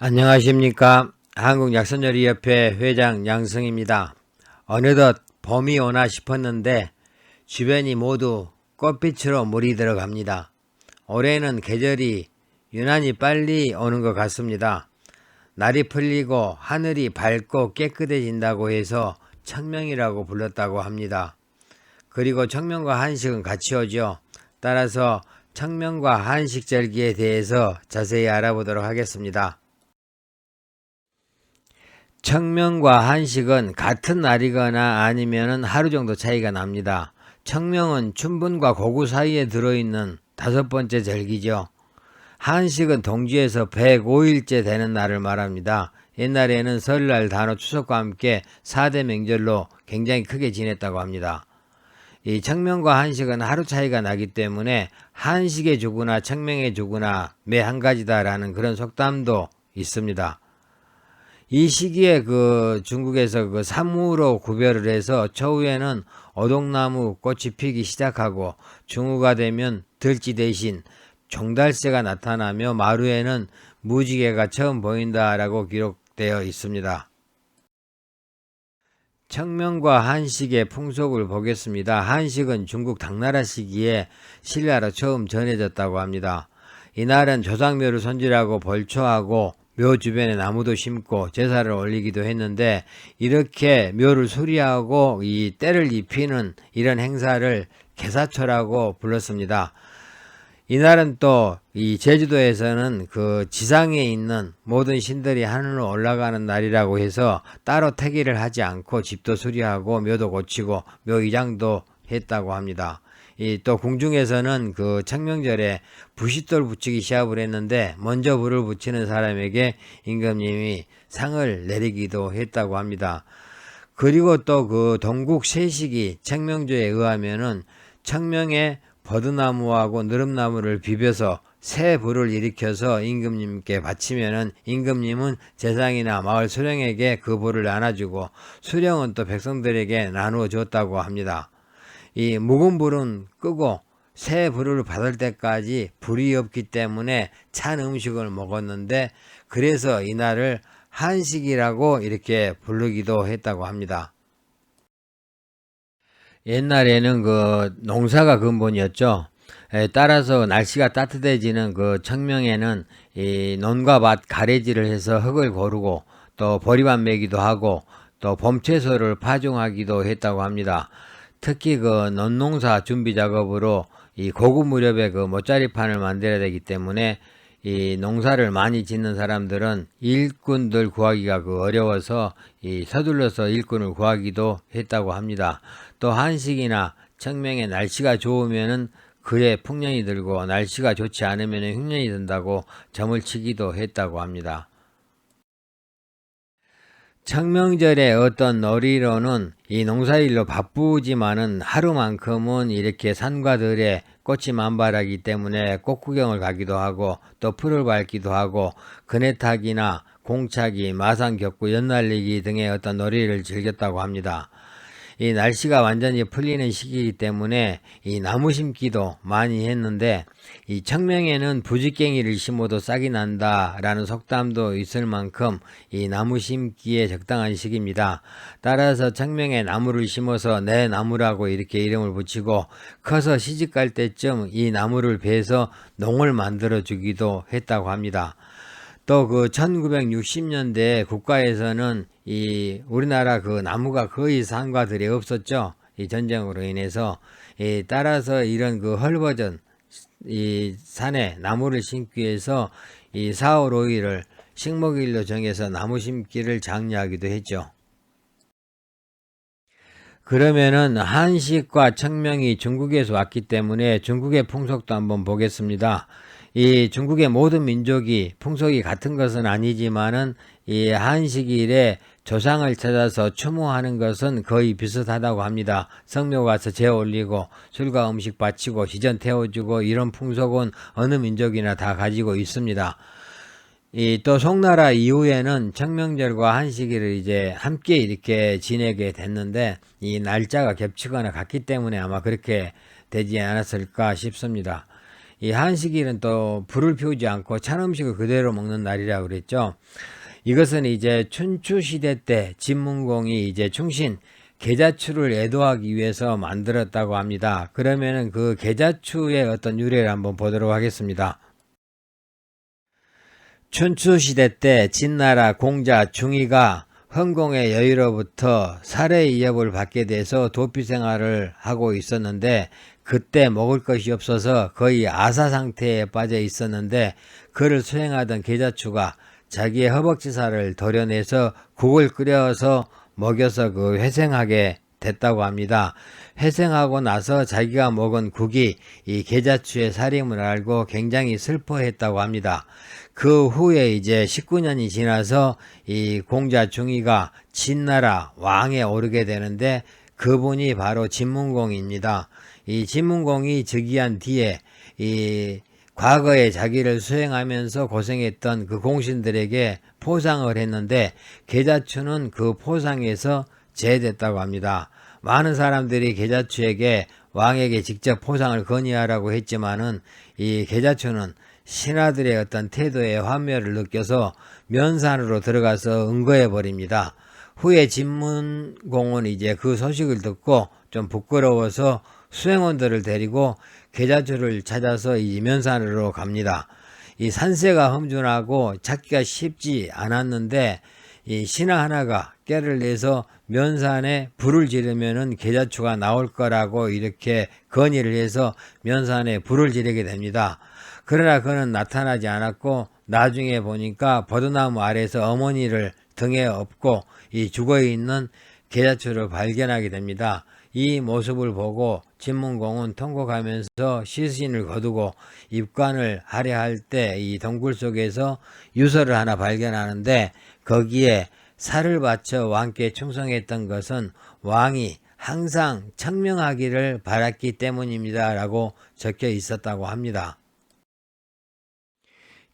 안녕하십니까. 한국약선요리협회 회장 양승입니다. 어느덧 봄이 오나 싶었는데 주변이 모두 꽃빛으로 물이 들어갑니다. 올해는 계절이 유난히 빨리 오는 것 같습니다. 날이 풀리고 하늘이 밝고 깨끗해진다고 해서 청명이라고 불렀다고 합니다. 그리고 청명과 한식은 같이 오죠. 따라서 청명과 한식절기에 대해서 자세히 알아보도록 하겠습니다. 청명과 한식은 같은 날이거나 아니면 하루 정도 차이가 납니다. 청명은 춘분과 고구 사이에 들어있는 5번째 절기죠. 한식은 동지에서 105일째 되는 날을 말합니다. 옛날에는 설날, 단오, 추석과 함께 4대 명절로 굉장히 크게 지냈다고 합니다. 이 청명과 한식은 하루 차이가 나기 때문에 한식의 주구나 청명의 주구나 매 한 가지다라는 그런 속담도 있습니다. 이 시기에 중국에서 사무로 구별을 해서 초후에는 오동나무 꽃이 피기 시작하고 중후가 되면 들쥐 대신 종달새가 나타나며 마루에는 무지개가 처음 보인다라고 기록되어 있습니다. 청명과 한식의 풍속을 보겠습니다. 한식은 중국 당나라 시기에 신라로 처음 전해졌다고 합니다. 이날은 조상묘를 손질하고 벌초하고 묘 주변에 나무도 심고 제사를 올리기도 했는데, 이렇게 묘를 수리하고 이 때를 입히는 이런 행사를 개사초라고 불렀습니다. 이날은 또 이 제주도에서는 지상에 있는 모든 신들이 하늘로 올라가는 날이라고 해서 따로 태기를 하지 않고 집도 수리하고 묘도 고치고 묘 이장도 했다고 합니다. 또 궁중에서는 청명절에 부싯돌 붙이기 시합을 했는데 먼저 불을 붙이는 사람에게 임금님이 상을 내리기도 했다고 합니다. 그리고 또 동국 세식이 청명조에 의하면은 청명에 버드나무하고 느릅나무를 비벼서 새 불을 일으켜서 임금님께 바치면은 임금님은 재상이나 마을 수령에게 그 불을 나눠주고 수령은 또 백성들에게 나누어 줬다고 합니다. 이 묵은 불은 끄고 새 불을 받을 때까지 불이 없기 때문에 찬 음식을 먹었는데, 그래서 이날을 한식이라고 이렇게 부르기도 했다고 합니다. 옛날에는 농사가 근본이었죠. 따라서 날씨가 따뜻해지는 청명에는 이 논과 밭 가래지를 해서 흙을 고르고 또 보리밥 매기도 하고 또 봄채소를 파종하기도 했다고 합니다. 특히 논농사 준비 작업으로 이 고구 무렵에 모짜리판을 만들어야 되기 때문에 이 농사를 많이 짓는 사람들은 일꾼들 구하기가 어려워서 서둘러서 일꾼을 구하기도 했다고 합니다. 또 한식이나 청명에 날씨가 좋으면은 그에 풍년이 들고 날씨가 좋지 않으면 흉년이 든다고 점을 치기도 했다고 합니다. 청명절에 어떤 놀이로는 이 농사일로 바쁘지만은 하루만큼은 이렇게 산과 들에 꽃이 만발하기 때문에 꽃구경을 가기도 하고 또 풀을 밟기도 하고 그네타기나 공차기, 마산 격구, 연날리기 등의 어떤 놀이를 즐겼다고 합니다. 이 날씨가 완전히 풀리는 시기이기 때문에 이 나무 심기도 많이 했는데, 이 청명에는 부지깽이를 심어도 싹이 난다라는 속담도 있을 만큼 이 나무 심기에 적당한 시기입니다. 따라서 청명에 나무를 심어서 내 나무라고 이렇게 이름을 붙이고 커서 시집갈 때쯤 이 나무를 베서 농을 만들어 주기도 했다고 합니다. 또 1960년대 국가에서는 이 우리나라 나무가 거의 산과 들에 없었죠. 이 전쟁으로 인해서. 따라서 이런 헐벗은 이 산에 나무를 심기 위해서 이 4월 5일을 식목일로 정해서 나무 심기를 장려하기도 했죠. 그러면은 한식과 청명이 중국에서 왔기 때문에 중국의 풍속도 한번 보겠습니다. 이 중국의 모든 민족이 풍속이 같은 것은 아니지만은 이 한식일에 조상을 찾아서 추모하는 것은 거의 비슷하다고 합니다. 성묘 가서 제 올리고 술과 음식 바치고 시전 태워주고 이런 풍속은 어느 민족이나 다 가지고 있습니다. 또 송나라 이후에는 청명절과 한식일을 이제 함께 이렇게 지내게 됐는데, 이 날짜가 겹치거나 같기 때문에 아마 그렇게 되지 않았을까 싶습니다. 이 한식일은 또 불을 피우지 않고 찬 음식을 그대로 먹는 날이라고 그랬죠. 이것은 이제 춘추 시대 때 진문공이 이제 충신 계자추를 애도하기 위해서 만들었다고 합니다. 그러면은 그 계자추의 어떤 유래를 한번 보도록 하겠습니다. 춘추 시대 때 진나라 공자 중이가 흥공의 여유로부터 살해 위협을 받게 돼서 도피 생활을 하고 있었는데, 그때 먹을 것이 없어서 거의 아사 상태에 빠져 있었는데, 그를 수행하던 계자추가 자기의 허벅지살을 도려내서 국을 끓여서 먹여서 그 회생하게 됐다고 합니다. 회생하고 나서 자기가 먹은 국이 이 계자추의 살임을 알고 굉장히 슬퍼했다고 합니다. 그 후에 이제 19년이 지나서 이 공자 중이가 진나라 왕에 오르게 되는데, 그분이 바로 진문공입니다. 이 진문공이 즉위한 뒤에 이 과거에 자기를 수행하면서 고생했던 그 공신들에게 포상을 했는데, 계자추는 그 포상에서 제외됐다고 합니다. 많은 사람들이 계자추에게 왕에게 직접 포상을 건의하라고 했지만은 이 계자추는 신하들의 어떤 태도에 환멸을 느껴서 면산으로 들어가서 응거해 버립니다. 후에 진문공은 이제 그 소식을 듣고 좀 부끄러워서 수행원들을 데리고 계자추를 찾아서 이 면산으로 갑니다. 이 산세가 험준하고 찾기가 쉽지 않았는데, 이 신하 하나가 깨를 내서 면산에 불을 지르면은 계자추가 나올 거라고 이렇게 건의를 해서 면산에 불을 지르게 됩니다. 그러나 그는 나타나지 않았고, 나중에 보니까 버드나무 아래에서 어머니를 등에 업고 이 죽어있는 계자추를 발견하게 됩니다. 이 모습을 보고 진문공은 통곡하면서 시신을 거두고 입관을 하려 할 때 이 동굴 속에서 유서를 하나 발견하는데, 거기에 살을 바쳐 왕께 충성했던 것은 왕이 항상 청명하기를 바랐기 때문입니다 라고 적혀 있었다고 합니다.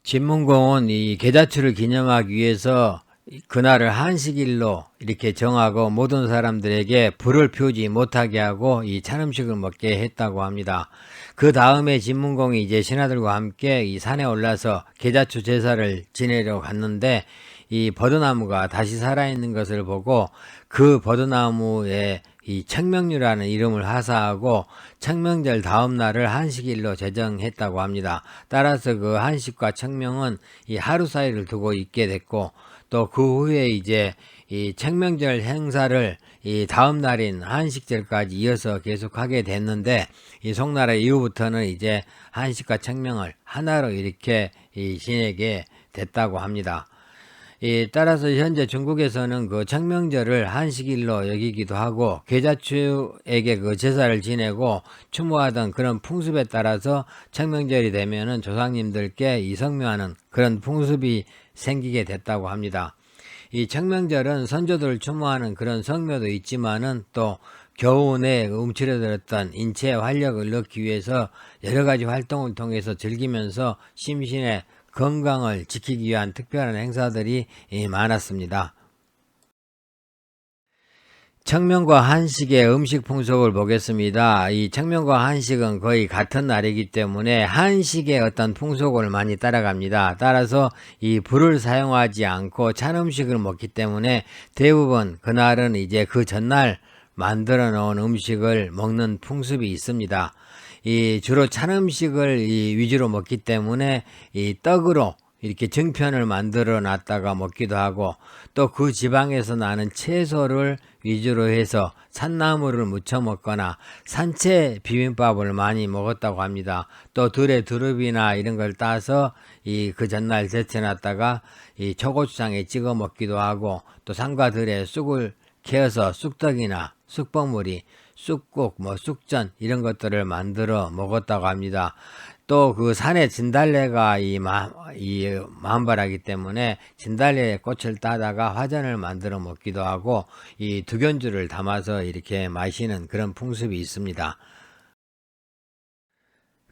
진문공은 이 계자추를 기념하기 위해서 그날을 한식일로 이렇게 정하고 모든 사람들에게 불을 피우지 못하게 하고 이 찬음식을 먹게 했다고 합니다. 그 다음에 진문공이 이제 신하들과 함께 이 산에 올라서 계자추 제사를 지내려 갔는데, 이 버드나무가 다시 살아있는 것을 보고 그 버드나무에 이 청명류라는 이름을 하사하고 청명절 다음 날을 한식일로 제정했다고 합니다. 따라서 그 한식과 청명은 이 하루 사이를 두고 있게 됐고, 또 그 후에 이제 이 청명절 행사를 이 다음 날인 한식절까지 이어서 계속하게 됐는데, 이 송나라 이후부터는 이제 한식과 청명을 하나로 이렇게 지내게 됐다고 합니다. 따라서 현재 중국에서는 그 청명절을 한식일로 여기기도 하고, 계자추에게 그 제사를 지내고 추모하던 그런 풍습에 따라서 청명절이 되면은 조상님들께 이성묘하는 그런 풍습이 생기게 됐다고 합니다. 이 청명절은 선조들을 추모하는 그런 성묘도 있지만은 또 겨우내 움츠러들었던 인체의 활력을 넣기 위해서 여러 가지 활동을 통해서 즐기면서 심신의 건강을 지키기 위한 특별한 행사들이 많았습니다. 청명과 한식의 음식 풍속을 보겠습니다. 이 청명과 한식은 거의 같은 날이기 때문에 한식의 어떤 풍속을 많이 따라갑니다. 따라서 이 불을 사용하지 않고 찬 음식을 먹기 때문에 대부분 그날은 이제 그 전날 만들어 놓은 음식을 먹는 풍습이 있습니다. 이 주로 찬 음식을 위주로 먹기 때문에 이 떡으로 이렇게 정편을 만들어 놨다가 먹기도 하고, 또 그 지방에서 나는 채소를 위주로 해서 산나물을 무쳐 먹거나 산채 비빔밥을 많이 먹었다고 합니다. 또 들에 두릅이나 이런 걸 따서 그 전날 데쳐놨다가 이 초고추장에 찍어 먹기도 하고, 또 산과 들에 쑥을 캐어서 쑥떡이나 쑥버무리, 쑥국, 쑥전 이런 것들을 만들어 먹었다고 합니다. 또 그 산에 진달래가 만발하기 때문에 진달래 꽃을 따다가 화전을 만들어 먹기도 하고, 이 두견주를 담아서 이렇게 마시는 그런 풍습이 있습니다.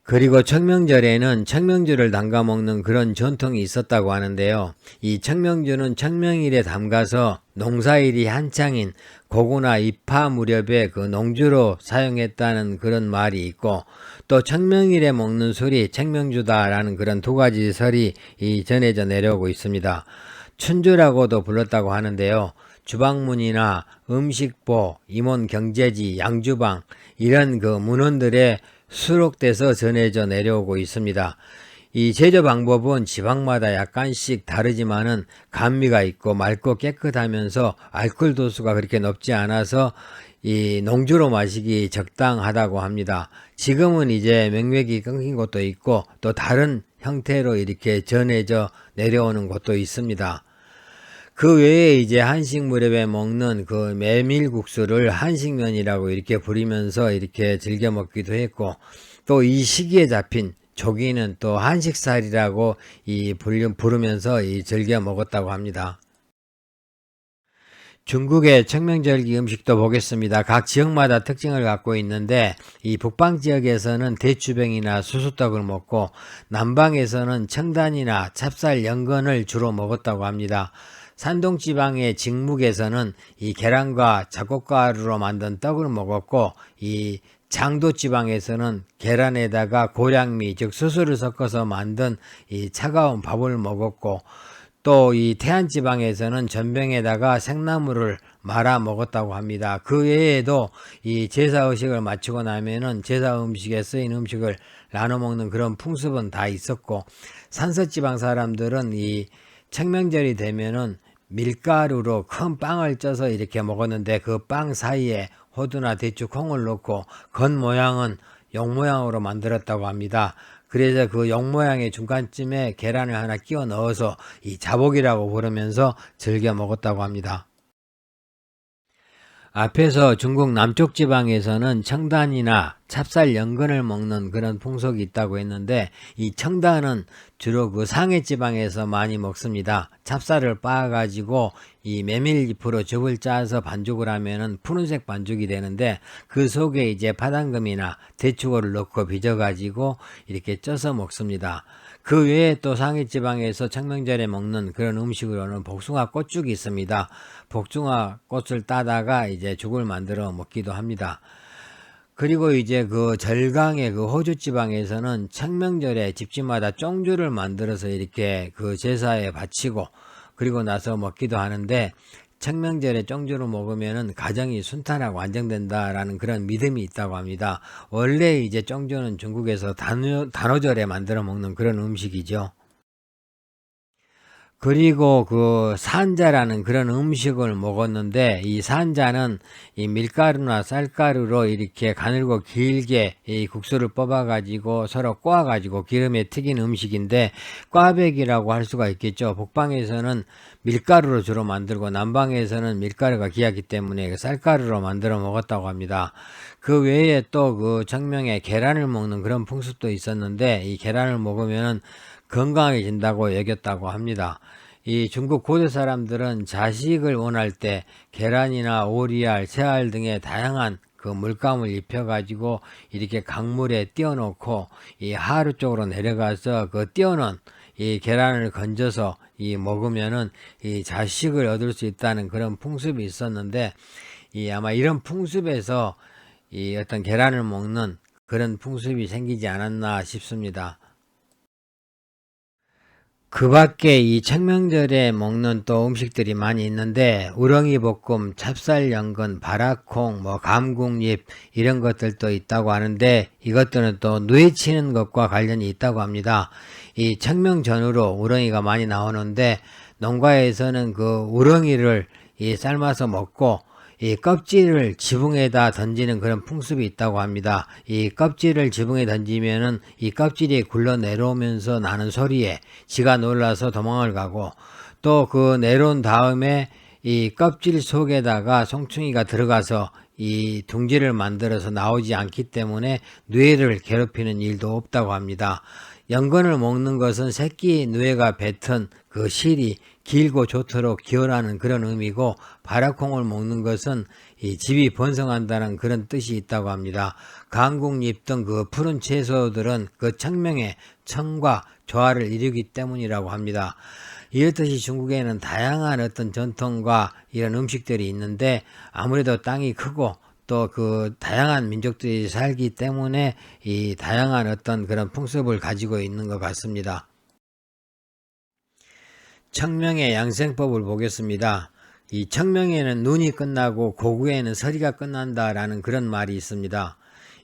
그리고 청명절에는 청명주를 담가 먹는 그런 전통이 있었다고 하는데요. 이 청명주는 청명일에 담가서 농사일이 한창인 고구나 입하 무렵에 그 농주로 사용했다는 그런 말이 있고, 또 청명일에 먹는 술이 청명주다라는 그런 두 가지 설이 전해져 내려오고 있습니다. 춘주라고도 불렀다고 하는데요. 주방문이나 음식보, 임원 경제지, 양주방 이런 그 문헌들에 수록돼서 전해져 내려오고 있습니다. 이 제조 방법은 지방마다 약간씩 다르지만은 감미가 있고 맑고 깨끗하면서 알코올 도수가 그렇게 높지 않아서 이 농주로 마시기 적당하다고 합니다. 지금은 이제 명맥이 끊긴 곳도 있고 또 다른 형태로 이렇게 전해져 내려오는 곳도 있습니다. 그 외에 이제 한식 무렵에 먹는 그 메밀국수를 한식면이라고 이렇게 부르면서 이렇게 즐겨 먹기도 했고, 또 이 시기에 잡힌 조기는 또 한식살이라고 부르면서 즐겨 먹었다고 합니다. 중국의 청명절기 음식도 보겠습니다. 각 지역마다 특징을 갖고 있는데 이 북방 지역에서는 대추뱅이나 수수떡을 먹고 남방에서는 청단이나 찹쌀 연근을 주로 먹었다고 합니다. 산동 지방의 직묵에서는 이 계란과 잡곡가루로 만든 떡을 먹었고 이 장도 지방에서는 계란에다가 고량미 즉 수수를 섞어서 만든 이 차가운 밥을 먹었고 또 이 태안 지방에서는 전병에다가 생나물을 말아 먹었다고 합니다. 그 외에도 이 제사 의식을 마치고 나면은 제사 음식에 쓰인 음식을 나눠 먹는 그런 풍습은 다 있었고 산서 지방 사람들은 이 청명절이 되면은 밀가루로 큰 빵을 쪄서 이렇게 먹었는데 그 빵 사이에 호두나 대추, 콩을 넣고 겉 모양은 용 모양으로 만들었다고 합니다. 그래서 그 용 모양의 중간쯤에 계란을 하나 끼워 넣어서 이 자복이라고 부르면서 즐겨 먹었다고 합니다. 앞에서 중국 남쪽 지방에서는 청단이나 찹쌀 연근을 먹는 그런 풍속이 있다고 했는데 이 청단은 주로 그 상해 지방에서 많이 먹습니다. 찹쌀을 빻아가지고 이 메밀잎으로 즙을 짜서 반죽을 하면은 푸른색 반죽이 되는데 그 속에 이제 파당금이나 대추고를 넣고 빚어가지고 이렇게 쪄서 먹습니다. 그 외에 또 상해 지방에서 청명절에 먹는 그런 음식으로는 복숭아 꽃죽이 있습니다. 복숭아 꽃을 따다가 이제 죽을 만들어 먹기도 합니다. 그리고 이제 그 절강의 그 호주 지방에서는 청명절에 집집마다 쫑주를 만들어서 이렇게 그 제사에 바치고 그리고 나서 먹기도 하는데 청명절에 쫑주를 먹으면은 가정이 순탄하고 안정된다라는 그런 믿음이 있다고 합니다. 원래 이제 쫑주는 중국에서 단오절에 만들어 먹는 그런 음식이죠. 그리고 그 산자라는 그런 음식을 먹었는데 이 산자는 이 밀가루나 쌀가루로 이렇게 가늘고 길게 이 국수를 뽑아 가지고 서로 꼬아 가지고 기름에 튀긴 음식인데 꽈배기라고 할 수가 있겠죠. 북방에서는 밀가루로 주로 만들고 남방에서는 밀가루가 귀하기 때문에 쌀가루로 만들어 먹었다고 합니다. 그 외에 또 그 청명에 계란을 먹는 그런 풍습도 있었는데 이 계란을 먹으면 건강해진다고 여겼다고 합니다. 이 중국 고대 사람들은 자식을 원할 때 계란이나 오리알, 새알 등의 다양한 그 물감을 입혀가지고 이렇게 강물에 띄워놓고 이 하루 쪽으로 내려가서 그 띄워놓은 이 계란을 건져서 이 먹으면은 이 자식을 얻을 수 있다는 그런 풍습이 있었는데 이 아마 이런 풍습에서 이 어떤 계란을 먹는 그런 풍습이 생기지 않았나 싶습니다. 그 밖에 이 청명절에 먹는 또 음식들이 많이 있는데 우렁이 볶음, 찹쌀 연근, 바라콩, 뭐 감국잎 이런 것들도 있다고 하는데 이것들은 또 누에치는 것과 관련이 있다고 합니다. 이 청명전으로 우렁이가 많이 나오는데 농가에서는 그 우렁이를 삶아서 먹고 이 껍질을 지붕에다 던지는 그런 풍습이 있다고 합니다. 이 껍질을 지붕에 던지면은 이 껍질이 굴러 내려오면서 나는 소리에 지가 놀라서 도망을 가고 또 그 내려온 다음에 이 껍질 속에다가 송충이가 들어가서 이 둥지를 만들어서 나오지 않기 때문에 뇌를 괴롭히는 일도 없다고 합니다. 연근을 먹는 것은 새끼 누에가 뱉은 그 실이 길고 좋도록 기원하는 그런 의미고 바라콩을 먹는 것은 이 집이 번성한다는 그런 뜻이 있다고 합니다. 강국잎 등 그 푸른 채소들은 그 청명의 청과 조화를 이루기 때문이라고 합니다. 이렇듯이 중국에는 다양한 어떤 전통과 이런 음식들이 있는데 아무래도 땅이 크고 또 그 다양한 민족들이 살기 때문에 이 다양한 어떤 그런 풍습을 가지고 있는 것 같습니다. 청명의 양생법을 보겠습니다. 이 청명에는 눈이 끝나고 고구에는 서리가 끝난다라는 그런 말이 있습니다.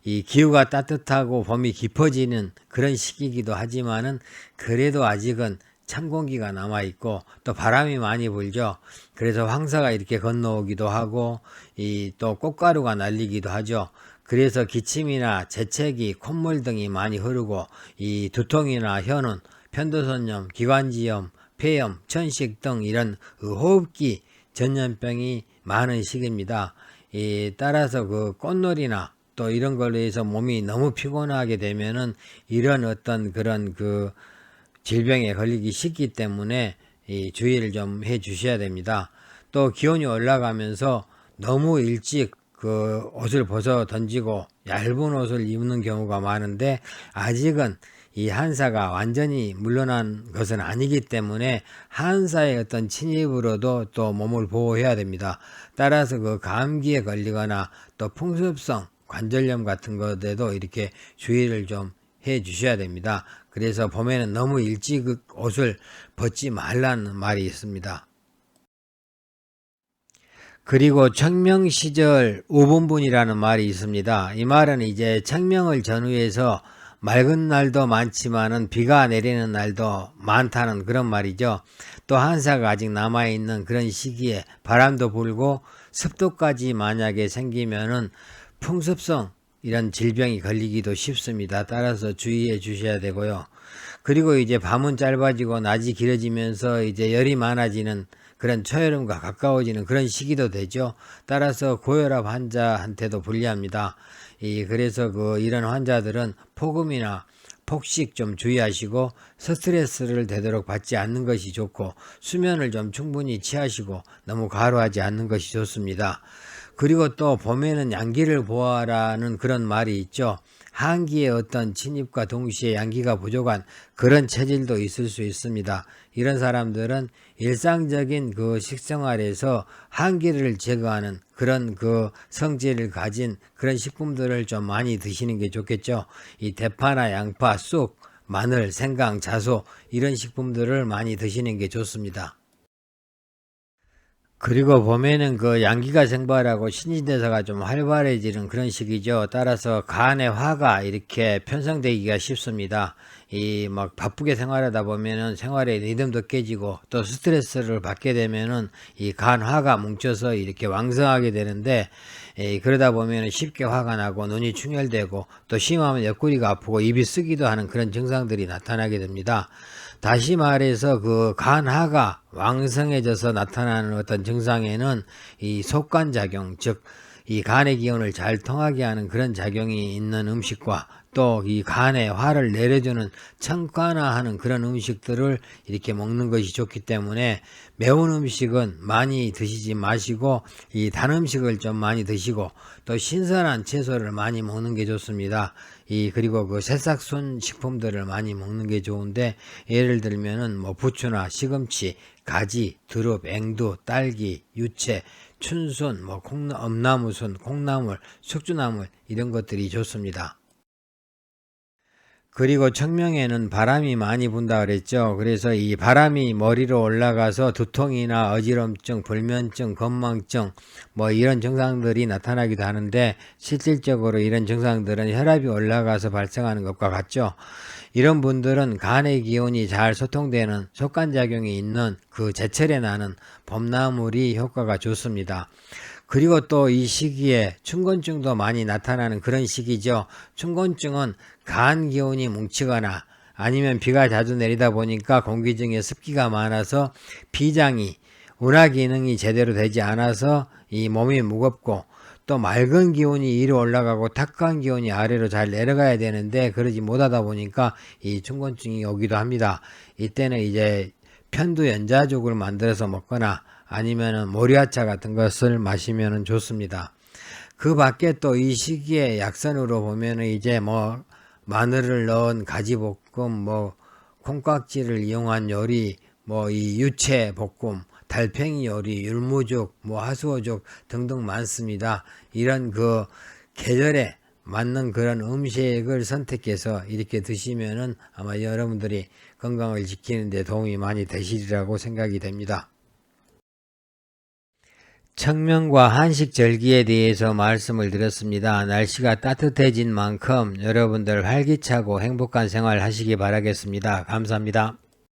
이 기후가 따뜻하고 봄이 깊어지는 그런 시기이기도 하지만은 그래도 아직은 찬 공기가 남아있고 또 바람이 많이 불죠. 그래서 황사가 이렇게 건너오기도 하고 이 또 꽃가루가 날리기도 하죠. 그래서 기침이나 재채기, 콧물 등이 많이 흐르고 이 두통이나 혀는 편도선염, 기관지염, 폐염, 천식 등 이런 호흡기 전염병이 많은 시기입니다. 따라서 그 꽃놀이나 또 이런 걸로 해서 몸이 너무 피곤하게 되면은 이런 어떤 그런 그 질병에 걸리기 쉽기 때문에 주의를 좀 해 주셔야 됩니다. 또 기온이 올라가면서 너무 일찍 그 옷을 벗어 던지고 얇은 옷을 입는 경우가 많은데 아직은 이 한사가 완전히 물러난 것은 아니기 때문에 한사의 어떤 침입으로도 또 몸을 보호해야 됩니다. 따라서 그 감기에 걸리거나 또 풍습성 관절염 같은 것에도 이렇게 주의를 좀 해 주셔야 됩니다. 그래서 봄에는 너무 일찍 옷을 벗지 말라는 말이 있습니다. 그리고 청명시절 우분분이라는 말이 있습니다. 이 말은 이제 청명을 전후해서 맑은 날도 많지만은 비가 내리는 날도 많다는 그런 말이죠. 또 한사가 아직 남아있는 그런 시기에 바람도 불고 습도까지 만약에 생기면은 풍습성 이런 질병이 걸리기도 쉽습니다. 따라서 주의해 주셔야 되고요. 그리고 이제 밤은 짧아지고 낮이 길어지면서 이제 열이 많아지는 그런 초여름과 가까워지는 그런 시기도 되죠. 따라서 고혈압 환자한테도 불리합니다. 그래서 이런 환자들은 폭음이나 폭식 좀 주의하시고 스트레스를 되도록 받지 않는 것이 좋고 수면을 좀 충분히 취하시고 너무 과로하지 않는 것이 좋습니다. 그리고 또 봄에는 양기를 보아라는 그런 말이 있죠. 한기의 어떤 침입과 동시에 양기가 부족한 그런 체질도 있을 수 있습니다. 이런 사람들은 일상적인 그 식생활에서 한기를 제거하는 그런 그 성질을 가진 그런 식품들을 좀 많이 드시는 게 좋겠죠. 이 대파나 양파, 쑥, 마늘, 생강, 자소 이런 식품들을 많이 드시는 게 좋습니다. 그리고 봄에는 그 양기가 생발하고 신진대사가 좀 활발해지는 그런 시기죠. 따라서 간의 화가 이렇게 편성되기가 쉽습니다. 막 바쁘게 생활하다 보면은 생활의 리듬도 깨지고 또 스트레스를 받게 되면은 이 간화가 뭉쳐서 이렇게 왕성하게 되는데 그러다 보면은 쉽게 화가 나고 눈이 충혈되고 또 심하면 옆구리가 아프고 입이 쓰기도 하는 그런 증상들이 나타나게 됩니다. 다시 말해서 그 간화가 왕성해져서 나타나는 어떤 증상에는 이 속간작용, 즉 이 간의 기운을 잘 통하게 하는 그런 작용이 있는 음식과 또 이 간의 화를 내려주는 청간화하는 그런 음식들을 이렇게 먹는 것이 좋기 때문에 매운 음식은 많이 드시지 마시고 이 단 음식을 좀 많이 드시고 또 신선한 채소를 많이 먹는 게 좋습니다. 그리고 그 새싹순 식품들을 많이 먹는 게 좋은데 예를 들면은 뭐 부추나 시금치, 가지, 두릅, 앵두, 딸기, 유채, 춘순, 뭐 엄나무순, 콩나물, 숙주나물 이런 것들이 좋습니다. 그리고 청명에는 바람이 많이 분다 그랬죠. 그래서 이 바람이 머리로 올라가서 두통이나 어지럼증, 불면증, 건망증 뭐 이런 증상들이 나타나기도 하는데 실질적으로 이런 증상들은 혈압이 올라가서 발생하는 것과 같죠. 이런 분들은 간의 기운이 잘 소통되는 속간작용이 있는 그 제철에 나는 봄나물이 효과가 좋습니다. 그리고 또 이 시기에 춘곤증도 많이 나타나는 그런 시기죠. 춘곤증은 간 기운이 뭉치거나 아니면 비가 자주 내리다 보니까 공기 중에 습기가 많아서 비장이 운하 기능이 제대로 되지 않아서 이 몸이 무겁고 또 맑은 기운이 위로 올라가고 탁한 기운이 아래로 잘 내려가야 되는데 그러지 못하다 보니까 이 춘곤증이 오기도 합니다. 이때는 이제 편두 연자죽을 만들어서 먹거나 아니면은 모리아차 같은 것을 마시면 좋습니다. 그 밖에 또 이 시기에 약선으로 보면은 이제 뭐 마늘을 넣은 가지볶음, 뭐 콩깍지를 이용한 요리, 뭐 이 유채 볶음, 달팽이 요리, 율무죽, 뭐 하수오죽 등등 많습니다. 이런 그 계절에 맞는 그런 음식을 선택해서 이렇게 드시면은 아마 여러분들이 건강을 지키는 데 도움이 많이 되시리라고 생각이 됩니다. 청명과 한식 절기에 대해서 말씀을 드렸습니다. 날씨가 따뜻해진 만큼 여러분들 활기차고 행복한 생활 하시기 바라겠습니다. 감사합니다.